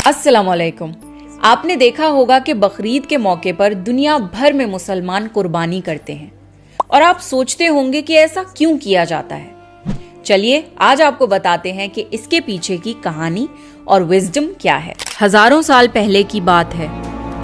अस्सलाम वालेकुम। आपने देखा होगा कि बकरीद के मौके पर दुनिया भर में मुसलमान कुर्बानी करते हैं और आप सोचते होंगे कि ऐसा क्यों किया जाता है। चलिए आज आपको बताते हैं कि इसके पीछे की कहानी और विजडम क्या है। हजारों साल पहले की बात है।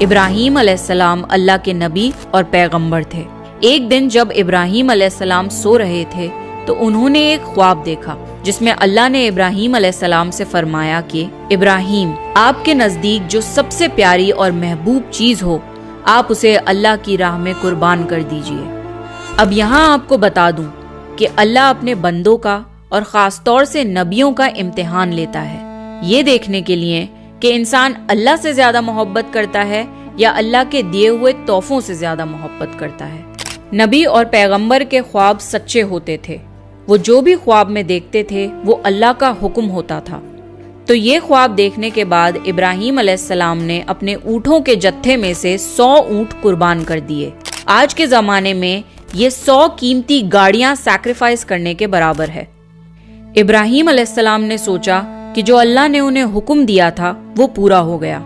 इब्राहीम अलैहिस्सलाम अल्लाह के नबी और पैगंबर थे। एक दिन जब इब्राहीम अलैहिस्सलाम सो रहे थे तो उन्होंने एक ख्वाब देखा जिसमें अल्लाह ने इब्राहीम अलैहिस्सलाम से फरमाया कि इब्राहीम, आपके नजदीक जो सबसे प्यारी और महबूब चीज हो आप उसे अल्लाह की राह में कुर्बान कर दीजिए। अब यहाँ आपको बता दूं कि अल्लाह अपने बंदों का और खास तौर से नबियों का इम्तिहान लेता है, ये देखने के लिए कि इंसान अल्लाह से ज्यादा मोहब्बत करता है या अल्लाह के दिए हुए तोहफों से ज्यादा मोहब्बत करता है। नबी और पैगंबर के ख्वाब सच्चे होते थे। वो जो भी ख्वाब में देखते थे वो अल्लाह का हुक्म होता था। तो ये ख्वाब देखने के बाद इब्राहीम अलैहिस्सलाम ने अपने ऊँटों के जत्थे में से 100 ऊँट कुर्बान कर दिए। आज के जमाने में ये 100 कीमती गाड़ियां सैक्रिफाइस करने के बराबर है। इब्राहीम अलैहिस्सलाम ने सोचा कि जो अल्लाह ने उन्हें हुक्म दिया था वो पूरा हो गया,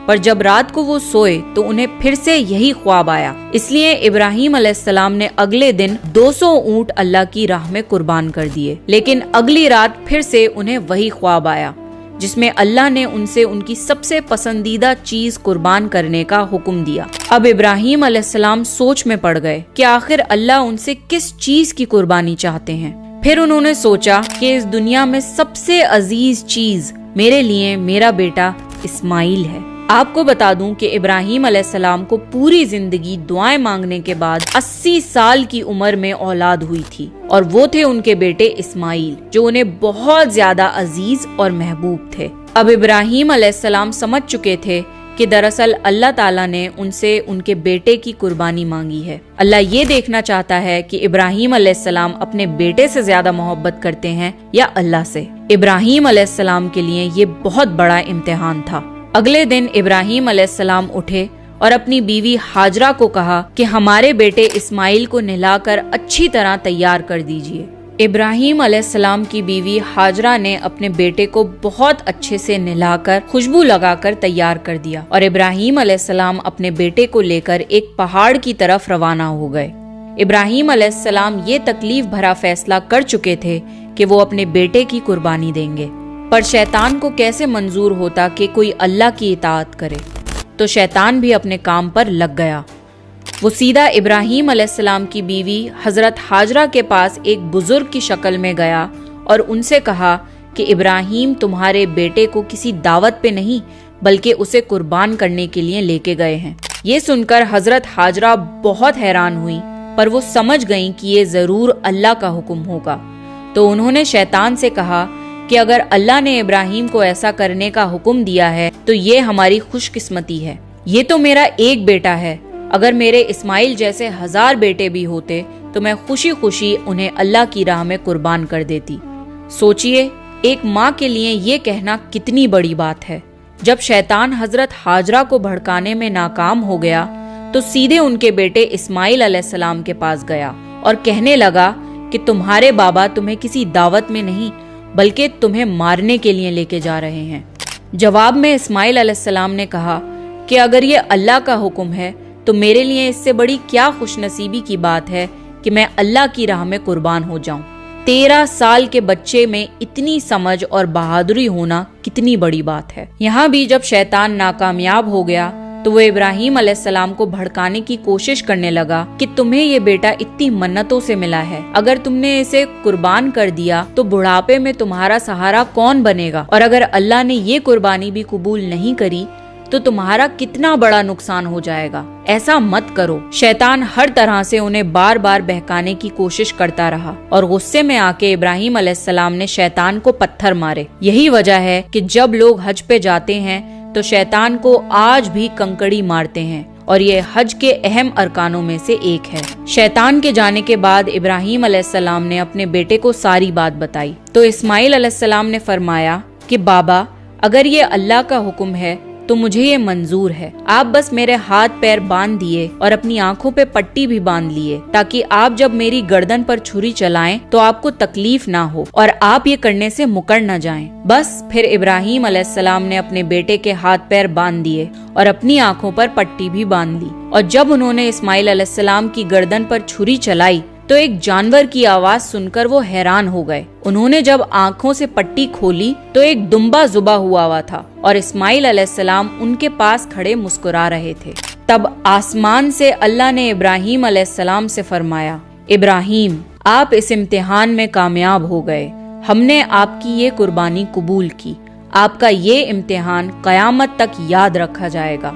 पर जब रात को वो सोए तो उन्हें फिर से यही ख्वाब आया। इसलिए इब्राहीम अलैहिस्सलाम ने अगले दिन 200 ऊँट अल्लाह की राह में कुर्बान कर दिए। लेकिन अगली रात फिर से उन्हें वही ख्वाब आया जिसमें अल्लाह ने उनसे उनकी सबसे पसंदीदा चीज कुर्बान करने का हुक्म दिया। अब इब्राहीम अलैहिस्सलाम सोच में पड़ गए कि आखिर अल्लाह उनसे किस चीज की कुर्बानी चाहते हैं। फिर उन्होंने सोचा कि इस दुनिया में सबसे अजीज चीज मेरे लिए मेरा बेटा इस्माइल है। आपको बता दूं कि इब्राहीम अलैहिस्सलाम को पूरी जिंदगी दुआएं मांगने के बाद 80 साल की उम्र में औलाद हुई थी और वो थे उनके बेटे इस्माइल, जो उन्हें बहुत ज्यादा अजीज और महबूब थे। अब इब्राहीम अलैहिस्सलाम समझ चुके थे कि दरअसल अल्लाह ताला ने उनसे उनके बेटे की कुर्बानी मांगी है। अल्लाह ये देखना चाहता है कि इब्राहीम अलैहिस्सलाम अपने बेटे से ज्यादा मोहब्बत करते हैं या अल्लाह से। इब्राहीम अलैहिस्सलाम के लिए ये बहुत बड़ा इम्तिहान था। अगले दिन इब्राहीम अलैहिस्सलाम उठे और अपनी बीवी हाजरा को कहा कि हमारे बेटे इस्माइल को नहलाकर अच्छी तरह तैयार कर दीजिए। इब्राहीम अलैहिस्सलाम की बीवी हाजरा ने अपने बेटे को बहुत अच्छे से नहलाकर खुशबू लगाकर तैयार कर दिया और इब्राहीम अलैहिस्सलाम अपने बेटे को लेकर एक पहाड़ की तरफ रवाना हो गए। इब्राहीम अलैहिस्सलाम ये तकलीफ भरा फैसला कर चुके थे कि वो अपने बेटे की कुर्बानी देंगे, पर शैतान को कैसे मंजूर होता कि कोई अल्लाह की इताअत करे। तो शैतान भी अपने काम पर लग गया। वो सीधा इब्राहीम अलैहिस्सलाम की बीवी हजरत हाजरा के पास एक बुजुर्ग की शक्ल में गया और उनसे कहा कि इब्राहीम तुम्हारे बेटे को किसी दावत पे नहीं बल्कि उसे कुर्बान करने के लिए लेके गए हैं। ये सुनकर हजरत हाजरा बहुत हैरान हुई, पर वो समझ गईं कि ये जरूर अल्लाह का हुक्म होगा। तो उन्होंने शैतान से कहा कि अगर अल्लाह ने इब्राहीम को ऐसा करने का हुक्म दिया है तो ये हमारी खुशकिस्मती है। ये तो मेरा एक बेटा है, अगर मेरे इस्माइल जैसे 1000 बेटे भी होते तो मैं खुशी खुशी उन्हें अल्लाह की राह में कुर्बान कर देती। सोचिए, एक माँ के लिए ये कहना कितनी बड़ी बात है। जब शैतान हजरत हाजरा को भड़काने में नाकाम हो गया तो सीधे उनके बेटे इस्माइल अलैहिस्सलाम के पास गया और कहने लगा कि तुम्हारे बाबा तुम्हें किसी दावत में नहीं बल्कि तुम्हें मारने के लिए लेके जा रहे हैं। जवाब में इस्माइल अलैहिस्सलाम ने कहा कि अगर ये अल्लाह का हुक्म है तो मेरे लिए इससे बड़ी क्या खुशनसीबी की बात है कि मैं अल्लाह की राह में कुर्बान हो जाऊं। 13 साल के बच्चे में इतनी समझ और बहादुरी होना कितनी बड़ी बात है। यहाँ भी जब शैतान नाकामयाब हो गया तो वो इब्राहीम अलैहिस्सलाम को भड़काने की कोशिश करने लगा कि तुम्हें ये बेटा इतनी मन्नतों से मिला है, अगर तुमने इसे कुर्बान कर दिया तो बुढ़ापे में तुम्हारा सहारा कौन बनेगा, और अगर अल्लाह ने ये कुर्बानी भी कबूल नहीं करी तो तुम्हारा कितना बड़ा नुकसान हो जाएगा। ऐसा मत करो। शैतान हर तरह से उन्हें बार बार बहकाने की कोशिश करता रहा और गुस्से में आके इब्राहीम अलैहिस्सलाम ने शैतान को पत्थर मारे। यही वजह है कि जब लोग हज पे जाते हैं तो शैतान को आज भी कंकड़ी मारते हैं और ये हज के अहम अरकानों में से एक है। शैतान के जाने के बाद इब्राहीम अलैहिस्सलाम ने अपने बेटे को सारी बात बताई तो इस्माइल अलैहिस्सलाम ने फरमाया कि बाबा, अगर ये अल्लाह का हुक्म है तो मुझे ये मंजूर है। आप बस मेरे हाथ पैर बांध दिए और अपनी आंखों पे पट्टी भी बांध लिए, ताकि आप जब मेरी गर्दन पर छुरी चलाएं तो आपको तकलीफ ना हो और आप ये करने से मुकर न जाएं। बस फिर इब्राहीम अलैहिस्सलाम ने अपने बेटे के हाथ पैर बांध दिए और अपनी आंखों पर पट्टी भी बांध ली। और जब उन्होंने इस्माइल अलैहिस्सलाम की गर्दन पर छुरी चलाई तो एक जानवर की आवाज सुनकर वो हैरान हो गए। उन्होंने जब आंखों से पट्टी खोली तो एक दुम्बा जुबा हुआ था और इस्माइल अलैहिस्सलाम उनके पास खड़े मुस्कुरा रहे थे। तब आसमान से अल्लाह ने इब्राहीम अलैहिस्सलाम से फरमाया, इब्राहीम, आप इस इम्तिहान में कामयाब हो गए। हमने आपकी ये कुर्बानी कबूल की। आपका ये इम्तिहान कयामत तक याद रखा जाएगा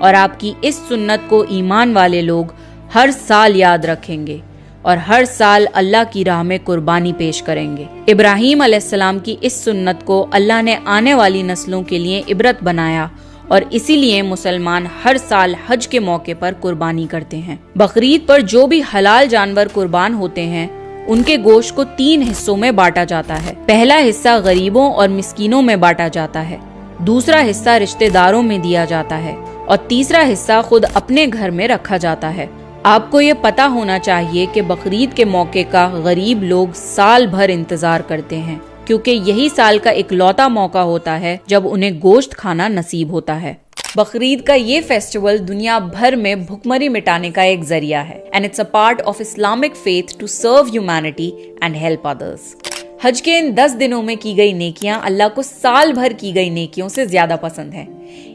और आपकी इस सुन्नत को ईमान वाले लोग हर साल याद रखेंगे और हर साल अल्लाह की राह में कुर्बानी पेश करेंगे। इब्राहीम अलैहिस्सलाम की इस सुन्नत को अल्लाह ने आने वाली नस्लों के लिए इबरत बनाया और इसीलिए मुसलमान हर साल हज के मौके पर कुर्बानी करते हैं। बकरीद पर जो भी हलाल जानवर कुर्बान होते हैं उनके गोश्त को 3 हिस्सों में बांटा जाता है। पहला हिस्सा गरीबों और मिस्कीनों में बांटा जाता है, दूसरा हिस्सा रिश्तेदारों में दिया जाता है और तीसरा हिस्सा खुद अपने घर में रखा जाता है। आपको ये पता होना चाहिए कि बकरीद के मौके का गरीब लोग साल भर इंतजार करते हैं, क्योंकि यही साल का इकलौता मौका होता है जब उन्हें गोश्त खाना नसीब होता है। बकरीद का ये फेस्टिवल दुनिया भर में भुखमरी मिटाने का एक जरिया है and it's a part of Islamic faith to serve humanity and help others. हज के इन 10 दिनों में की गई नेकियां अल्लाह को साल भर की गई नेकियों से ज्यादा पसंद हैं।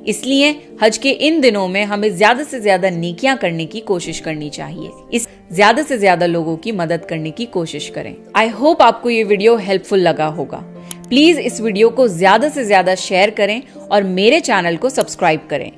इसलिए हज के इन दिनों में हमें ज्यादा से ज्यादा नेकियां करने की कोशिश करनी चाहिए। इस ज्यादा से ज्यादा लोगों की मदद करने की कोशिश करें। आई होप आपको ये वीडियो हेल्पफुल लगा होगा। प्लीज इस वीडियो को ज्यादा से ज्यादा शेयर करें और मेरे चैनल को सब्सक्राइब करें।